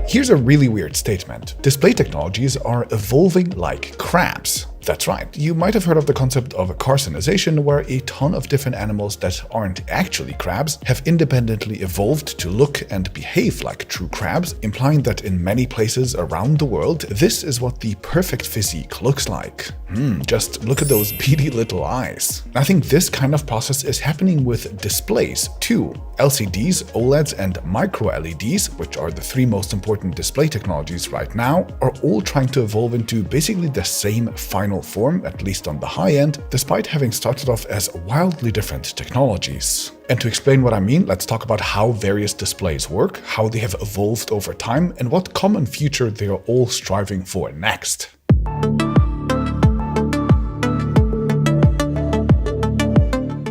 Here's a really weird statement. Display technologies are evolving like crabs. That's right, you might have heard of the concept of carcinization, where a ton of different animals that aren't actually crabs have independently evolved to look and behave like true crabs, implying that in many places around the world, this is what the perfect physique looks like. Just look at those beady little eyes. I think this kind of process is happening with displays too. LCDs, OLEDs, and MicroLEDs, which are the three most important display technologies right now, are all trying to evolve into basically the same final form, at least on the high end, despite having started off as wildly different technologies. And to explain what I mean, let's talk about how various displays work, how they have evolved over time, and what common future they are all striving for next.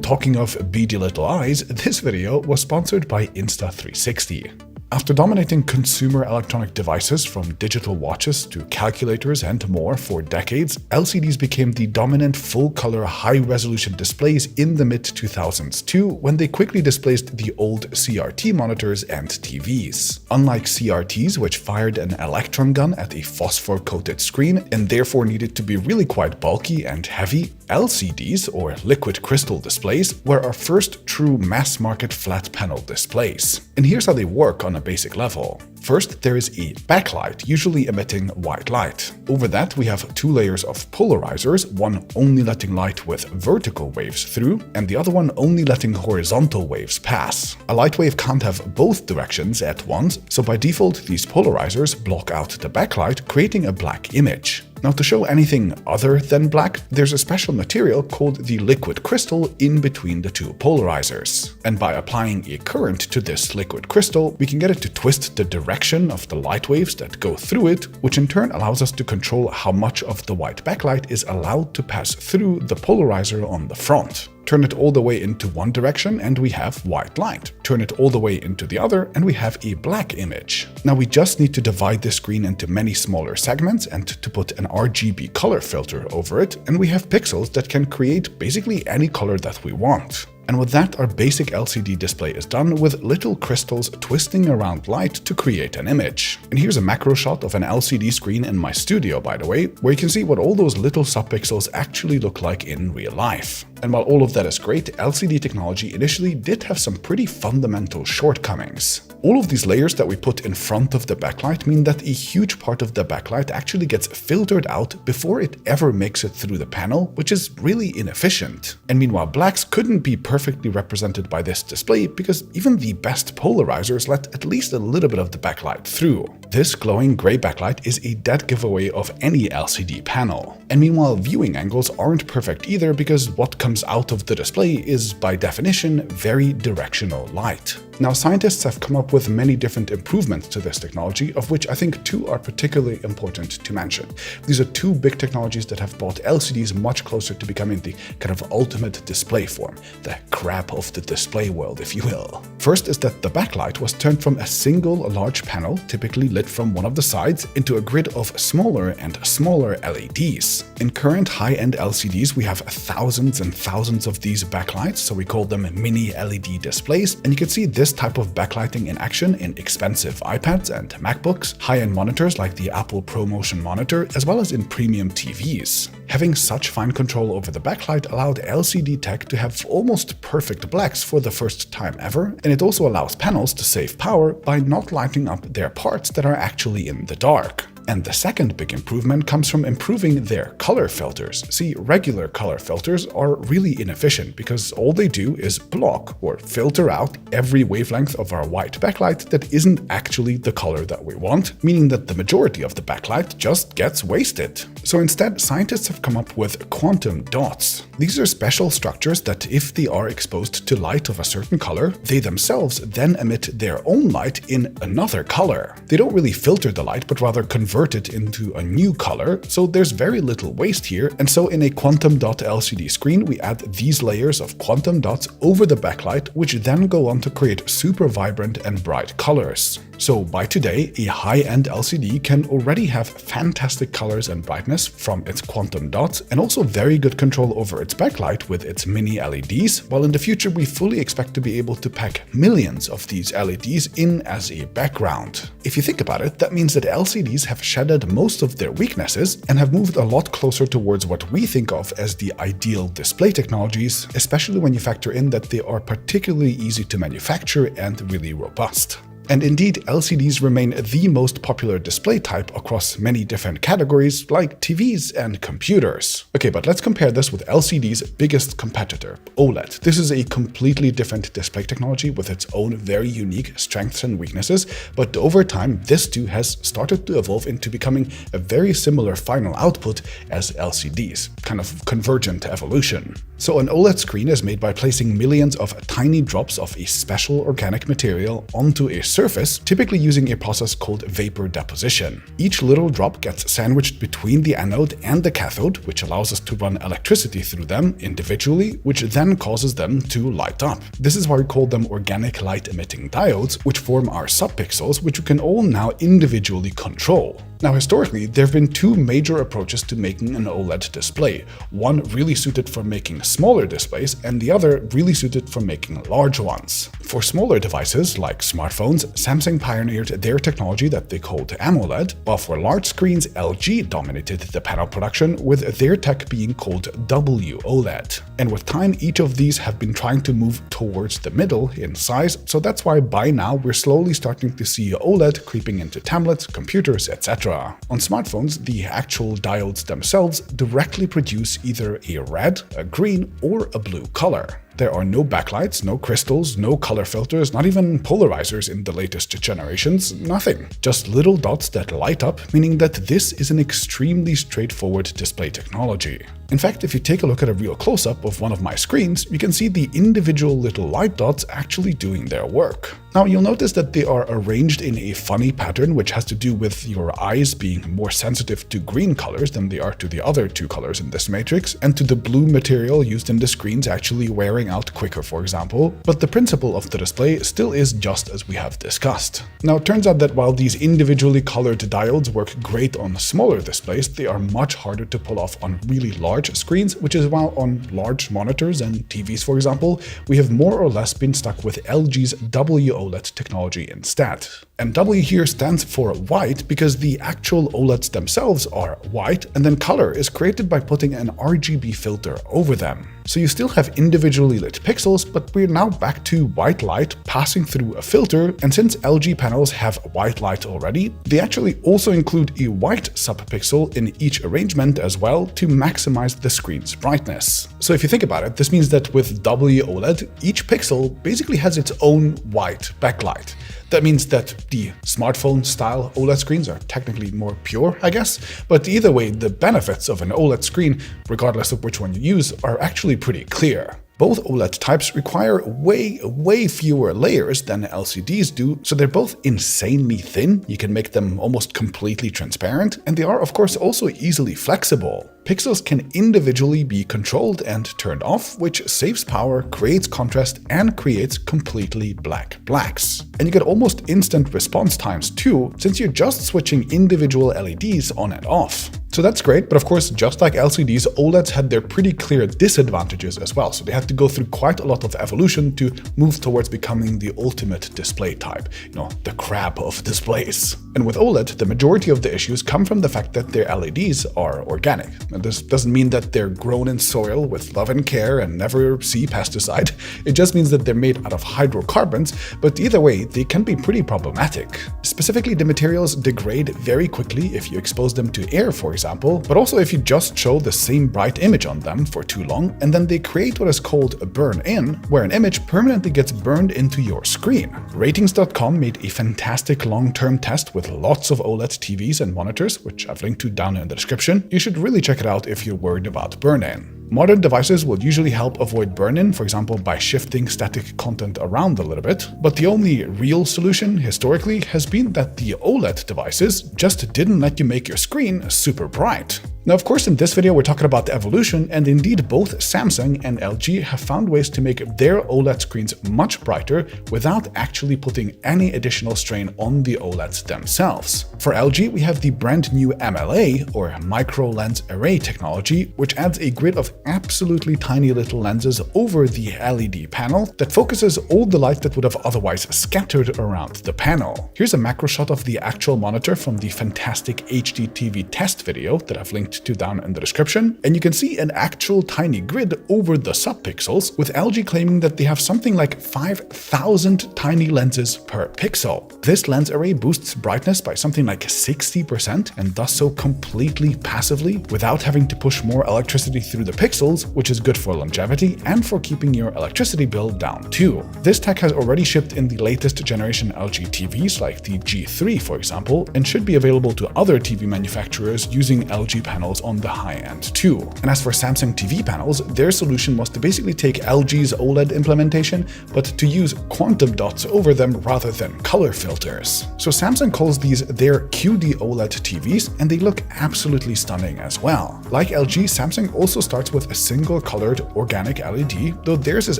Talking of beady little eyes, this video was sponsored by Insta360. After dominating consumer electronic devices from digital watches to calculators and more for decades, LCDs became the dominant full-color high-resolution displays in the mid-2000s too, when they quickly displaced the old CRT monitors and TVs. Unlike CRTs, which fired an electron gun at a phosphor-coated screen and therefore needed to be really quite bulky and heavy, LCDs, or liquid crystal displays, were our first true mass-market flat panel displays. And here's how they work on a basic level. First, there is a backlight, usually emitting white light. Over that, we have two layers of polarizers, one only letting light with vertical waves through, and the other one only letting horizontal waves pass. A light wave can't have both directions at once, so by default, these polarizers block out the backlight, creating a black image. Now, to show anything other than black, there's a special material called the liquid crystal in between the two polarizers. And by applying a current to this liquid crystal, we can get it to twist the direction of the light waves that go through it, which in turn allows us to control how much of the white backlight is allowed to pass through the polarizer on the front. Turn it all the way into one direction and we have white light. Turn it all the way into the other and we have a black image. Now we just need to divide the screen into many smaller segments and to put an RGB color filter over it, and we have pixels that can create basically any color that we want. And with that, our basic LCD display is done, with little crystals twisting around light to create an image. And here's a macro shot of an LCD screen in my studio, by the way, where you can see what all those little subpixels actually look like in real life. And while all of that is great, LCD technology initially did have some pretty fundamental shortcomings. All of these layers that we put in front of the backlight mean that a huge part of the backlight actually gets filtered out before it ever makes it through the panel, which is really inefficient. And meanwhile, blacks couldn't be perfectly represented by this display because even the best polarizers let at least a little bit of the backlight through. This glowing gray backlight is a dead giveaway of any LCD panel. And meanwhile, viewing angles aren't perfect either because what comes out of the display is, by definition, very directional light. Now, scientists have come up with many different improvements to this technology, of which I think two are particularly important to mention. These are two big technologies that have brought LCDs much closer to becoming the kind of ultimate display form, the crap of the display world, if you will. First is that the backlight was turned from a single large panel, typically lit from one of the sides, into a grid of smaller and smaller LEDs. In current high-end LCDs, we have thousands and thousands of these backlights, so we call them mini LED displays, and you can see this type of backlighting in action in expensive iPads and MacBooks, high-end monitors like the Apple ProMotion monitor, as well as in premium TVs. Having such fine control over the backlight allowed LCD tech to have almost perfect blacks for the first time ever, and it also allows panels to save power by not lighting up their parts that are actually in the dark. And the second big improvement comes from improving their color filters. See, regular color filters are really inefficient because all they do is block or filter out every wavelength of our white backlight that isn't actually the color that we want, meaning that the majority of the backlight just gets wasted. So instead, scientists have come up with quantum dots. These are special structures that, if they are exposed to light of a certain color, they themselves then emit their own light in another color. They don't really filter the light, but rather convert it into a new color, so there's very little waste here. And so in a quantum dot LCD screen, we add these layers of quantum dots over the backlight, which then go on to create super vibrant and bright colors. So by today, a high-end LCD can already have fantastic colors and brightness from its quantum dots and also very good control over its backlight with its mini LEDs, while in the future we fully expect to be able to pack millions of these LEDs in as a background. If you think about it, that means that LCDs have shedded most of their weaknesses and have moved a lot closer towards what we think of as the ideal display technologies, especially when you factor in that they are particularly easy to manufacture and really robust. And indeed, LCDs remain the most popular display type across many different categories like TVs and computers. Okay, but let's compare this with LCD's biggest competitor, OLED. This is a completely different display technology with its own very unique strengths and weaknesses, but over time, this too has started to evolve into becoming a very similar final output as LCDs, kind of convergent evolution. So an OLED screen is made by placing millions of tiny drops of a special organic material onto a surface, typically using a process called vapor deposition. Each little drop gets sandwiched between the anode and the cathode, which allows us to run electricity through them individually, which then causes them to light up. This is why we call them organic light-emitting diodes, which form our subpixels, which we can all now individually control. Now, historically, there have been two major approaches to making an OLED display. One really suited for making smaller displays, and the other really suited for making large ones. For smaller devices like smartphones, Samsung pioneered their technology that they called AMOLED, while for large screens, LG dominated the panel production, with their tech being called WOLED. And with time, each of these have been trying to move towards the middle in size, so that's why by now we're slowly starting to see OLED creeping into tablets, computers, etc. On smartphones, the actual diodes themselves directly produce either a red, a green, or a blue color. There are no backlights, no crystals, no color filters, not even polarizers in the latest generations, nothing. Just little dots that light up, meaning that this is an extremely straightforward display technology. In fact, if you take a look at a real close-up of one of my screens, you can see the individual little light dots actually doing their work. Now, you'll notice that they are arranged in a funny pattern, which has to do with your eyes being more sensitive to green colors than they are to the other two colors in this matrix, and to the blue material used in the screens actually wearing out quicker, for example, but the principle of the display still is just as we have discussed. Now, it turns out that while these individually colored diodes work great on smaller displays, they are much harder to pull off on really large screens, which is why on large monitors and TVs, for example, we have more or less been stuck with LG's WOLED technology instead. And W here stands for white because the actual OLEDs themselves are white, and then color is created by putting an RGB filter over them. So you still have individually lit pixels, but we're now back to white light passing through a filter, and since LG panels have white light already, they actually also include a white subpixel in each arrangement as well to maximize the screen's brightness. So if you think about it, this means that with WOLED, each pixel basically has its own white backlight. That means that the smartphone-style OLED screens are technically more pure, I guess, but either way, the benefits of an OLED screen, regardless of which one you use, are actually pretty clear. Both OLED types require way fewer layers than LCDs do, so they're both insanely thin, you can make them almost completely transparent, and they are of course also easily flexible. Pixels can individually be controlled and turned off, which saves power, creates contrast, and creates completely black blacks. And you get almost instant response times too, since you're just switching individual LEDs on and off. So that's great, but of course, just like LCDs, OLEDs had their pretty clear disadvantages as well, so they had to go through quite a lot of evolution to move towards becoming the ultimate display type, the crab of displays. And with OLED, the majority of the issues come from the fact that their LEDs are organic. And this doesn't mean that they're grown in soil with love and care and never see pesticide. It just means that they're made out of hydrocarbons, but either way, they can be pretty problematic. Specifically, the materials degrade very quickly if you expose them to air, for example, but also if you just show the same bright image on them for too long, and then they create what is called a burn-in, where an image permanently gets burned into your screen. Ratings.com made a fantastic long-term test with lots of OLED TVs and monitors, which I've linked to down in the description. You should really check it out if you're worried about burn-in. Modern devices will usually help avoid burn-in, for example, by shifting static content around a little bit, but the only real solution historically has been that the OLED devices just didn't let you make your screen super bright. Now, of course, in this video, we're talking about the evolution, and indeed both Samsung and LG have found ways to make their OLED screens much brighter without actually putting any additional strain on the OLEDs themselves. For LG, we have the brand new MLA, or Micro Lens Array technology, which adds a grid of absolutely tiny little lenses over the LED panel that focuses all the light that would have otherwise scattered around the panel. Here's a macro shot of the actual monitor from the fantastic HDTVtest video that I've linked to down in the description, and you can see an actual tiny grid over the subpixels, with LG claiming that they have something like 5,000 tiny lenses per pixel. This lens array boosts brightness by something like 60% and does so completely passively without having to push more electricity through the pixels, which is good for longevity and for keeping your electricity bill down too. This tech has already shipped in the latest generation LG TVs like the G3 for example, and should be available to other TV manufacturers using LG panels on the high end too. And as for Samsung TV panels, their solution was to basically take LG's OLED implementation, but to use quantum dots over them rather than color filters. So Samsung calls these their QD OLED TVs, and they look absolutely stunning as well. Like LG, Samsung also starts with a single colored organic LED, though theirs is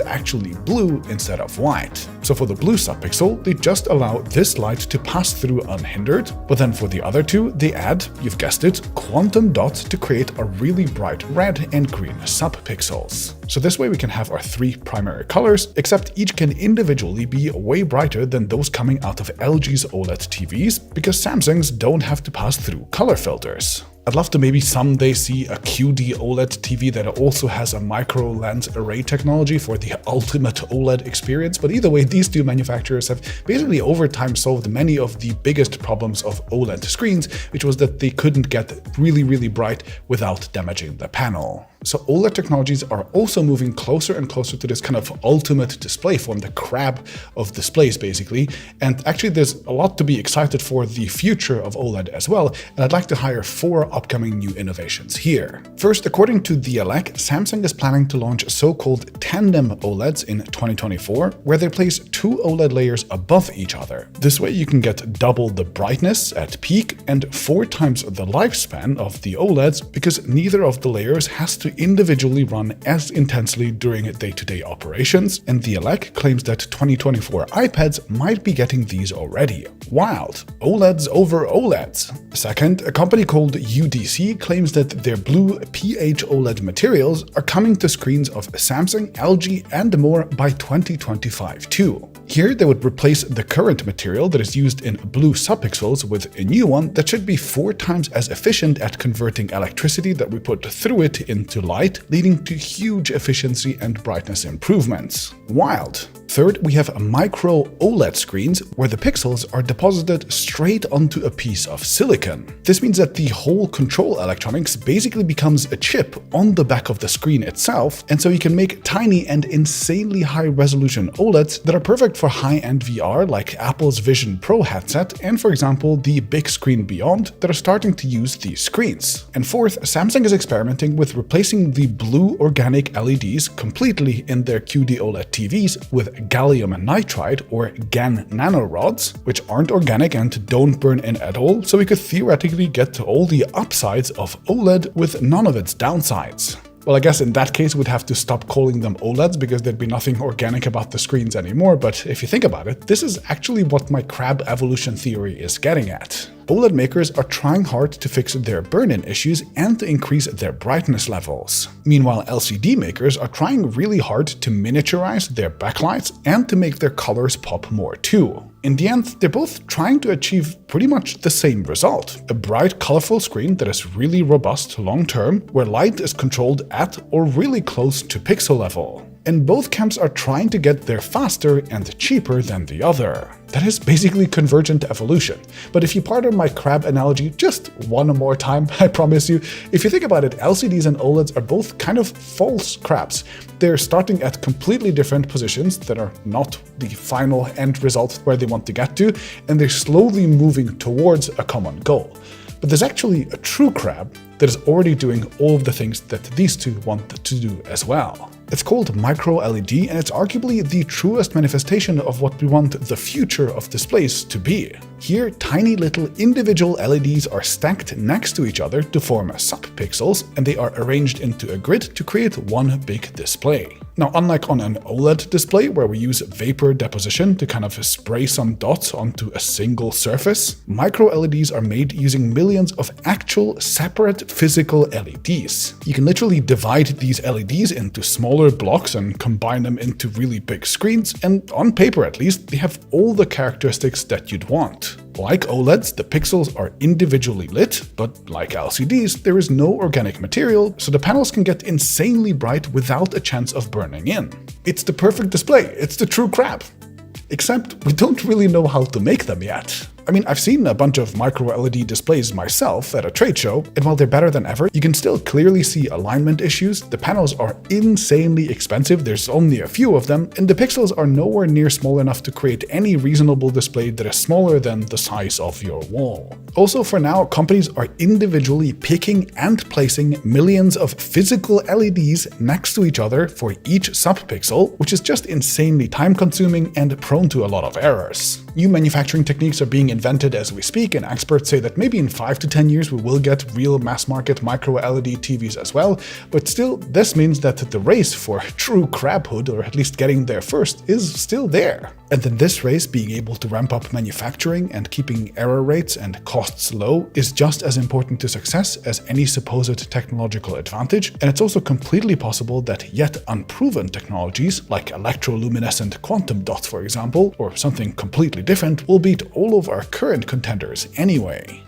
actually blue instead of white. So for the blue subpixel, they just allow this light to pass through unhindered, but then for the other two, they add, you've guessed it, quantum dots to create a really bright red and green subpixels. So this way we can have our three primary colors, except each can individually be way brighter than those coming out of LG's OLED TVs, because Samsung's don't have to pass through color filters. I'd love to maybe someday see a QD OLED TV that also has a micro lens array technology for the ultimate OLED experience, but either way, these two manufacturers have basically over time solved many of the biggest problems of OLED screens, which was that they couldn't get really bright without damaging the panel. So OLED technologies are also moving closer and closer to this kind of ultimate display form, the crab of displays basically. And actually there's a lot to be excited for the future of OLED as well, and I'd like to highlight 4 upcoming new innovations here. First, according to the Elec, Samsung is planning to launch so-called tandem OLEDs in 2024, where they place 2 OLED layers above each other. This way you can get double the brightness at peak and 4 times the lifespan of the OLEDs, because neither of the layers has to individually run as intensely during day-to-day operations, and the Elec claims that 2024 iPads might be getting these already. Wild. OLEDs over OLEDs. Second, a company called UDC claims that their blue PH OLED materials are coming to screens of Samsung, LG, and more by 2025 too. Here, they would replace the current material that is used in blue subpixels with a new one that should be 4 times as efficient at converting electricity that we put through it into light, leading to huge efficiency and brightness improvements. Wild. Third, we have micro OLED screens where the pixels are deposited straight onto a piece of silicon. This means that the whole control electronics basically becomes a chip on the back of the screen itself, and so you can make tiny and insanely high-resolution OLEDs that are perfect for high-end VR like Apple's Vision Pro headset and, for example, the Big Screen Beyond that are starting to use these screens. And fourth, Samsung is experimenting with replacing the blue organic LEDs completely in their QD OLED TVs with gallium nitride or GaN nanorods, which aren't organic and don't burn in at all, so we could theoretically get to all the upsides of OLED with none of its downsides. Well, I guess in that case we'd have to stop calling them OLEDs because there'd be nothing organic about the screens anymore, but if you think about it, this is actually what my crab evolution theory is getting at. OLED makers are trying hard to fix their burn-in issues and to increase their brightness levels. Meanwhile, LCD makers are trying really hard to miniaturize their backlights and to make their colors pop more too. In the end, they're both trying to achieve pretty much the same result: a bright, colorful screen that is really robust long-term, where light is controlled at or really close to pixel level. And both camps are trying to get there faster and cheaper than the other. That is basically convergent evolution. But if you pardon my crab analogy just one more time, I promise you, if you think about it, LCDs and OLEDs are both kind of false crabs. They're starting at completely different positions that are not the final end result where they want to get to, and they're slowly moving towards a common goal. But there's actually a true crab that is already doing all of the things that these two want to do as well. It's called MicroLED, and it's arguably the truest manifestation of what we want the future of displays to be. Here, tiny little individual LEDs are stacked next to each other to form subpixels, and they are arranged into a grid to create one big display. Now, unlike on an OLED display where we use vapor deposition to kind of spray some dots onto a single surface, MicroLEDs are made using millions of actual separate physical LEDs. You can literally divide these LEDs into smaller blocks and combine them into really big screens, and on paper at least, they have all the characteristics that you'd want. Like OLEDs, the pixels are individually lit, but like LCDs, there is no organic material, so the panels can get insanely bright without a chance of burning in. It's the perfect display, it's the true crap. Except we don't really know how to make them yet. I mean, I've seen a bunch of MicroLED displays myself at a trade show, and while they're better than ever, you can still clearly see alignment issues. The panels are insanely expensive, there's only a few of them, and the pixels are nowhere near small enough to create any reasonable display that is smaller than the size of your wall. Also, for now, companies are individually picking and placing millions of physical LEDs next to each other for each subpixel, which is just insanely time-consuming and prone to a lot of errors. New manufacturing techniques are being invented as we speak, and experts say that maybe in 5 to 10 years we will get real mass-market micro-LED TVs as well, but still, this means that the race for true crabhood, or at least getting there first, is still there. And in this race, being able to ramp up manufacturing and keeping error rates and costs low is just as important to success as any supposed technological advantage, and it's also completely possible that yet unproven technologies, like electroluminescent quantum dots for example, or something completely different, will beat all of our current contenders anyway.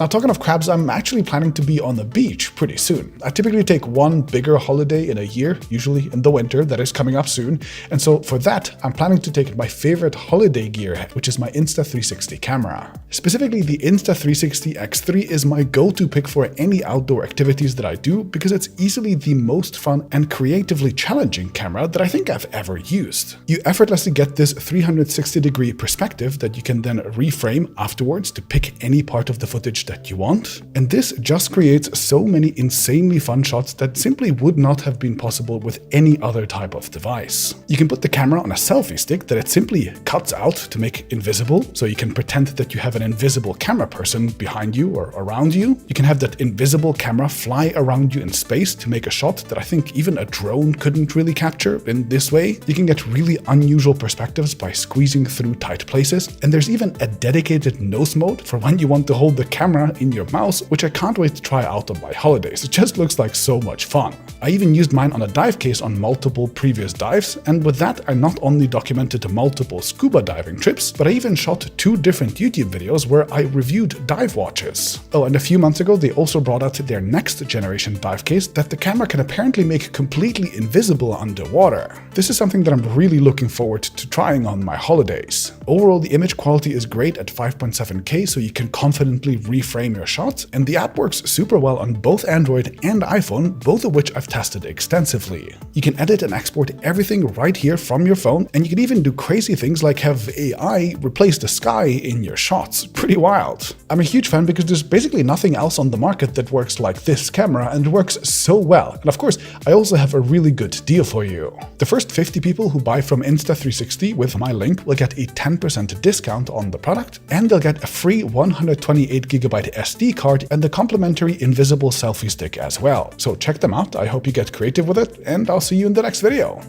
Now, talking of crabs, I'm actually planning to be on the beach pretty soon. I typically take one bigger holiday in a year, usually in the winter, that is coming up soon, and so for that, I'm planning to take my favorite holiday gear, which is my Insta360 camera. Specifically, the Insta360 X3 is my go-to pick for any outdoor activities that I do because it's easily the most fun and creatively challenging camera that I think I've ever used. You effortlessly get this 360-degree perspective that you can then reframe afterwards to pick any part of the footage that you want, and this just creates so many insanely fun shots that simply would not have been possible with any other type of device. You can put the camera on a selfie stick that it simply cuts out to make invisible, so you can pretend that you have an invisible camera person behind you or around you. You can have that invisible camera fly around you in space to make a shot that I think even a drone couldn't really capture in this way. You can get really unusual perspectives by squeezing through tight places, and there's even a dedicated nose mode for when you want to hold the camera in your mouse, which I can't wait to try out on my holidays. It just looks like so much fun. I even used mine on a dive case on multiple previous dives, and with that I not only documented multiple scuba diving trips, but I even shot 2 different YouTube videos where I reviewed dive watches. Oh, and a few months ago they also brought out their next generation dive case that the camera can apparently make completely invisible underwater. This is something that I'm really looking forward to trying on my holidays. Overall, the image quality is great at 5.7K, so you can confidently reframe your shots, and the app works super well on both Android and iPhone, both of which I've tested extensively. You can edit and export everything right here from your phone, and you can even do crazy things like have AI replace the sky in your shots. Pretty wild. I'm a huge fan because there's basically nothing else on the market that works like this camera, and it works so well. And of course, I also have a really good deal for you. The first 50 people who buy from Insta360 with my link will get a 10% discount on the product, and they'll get a free 128GB SD card and the complimentary invisible selfie stick as well. So check them out, I hope you get creative with it, and I'll see you in the next video.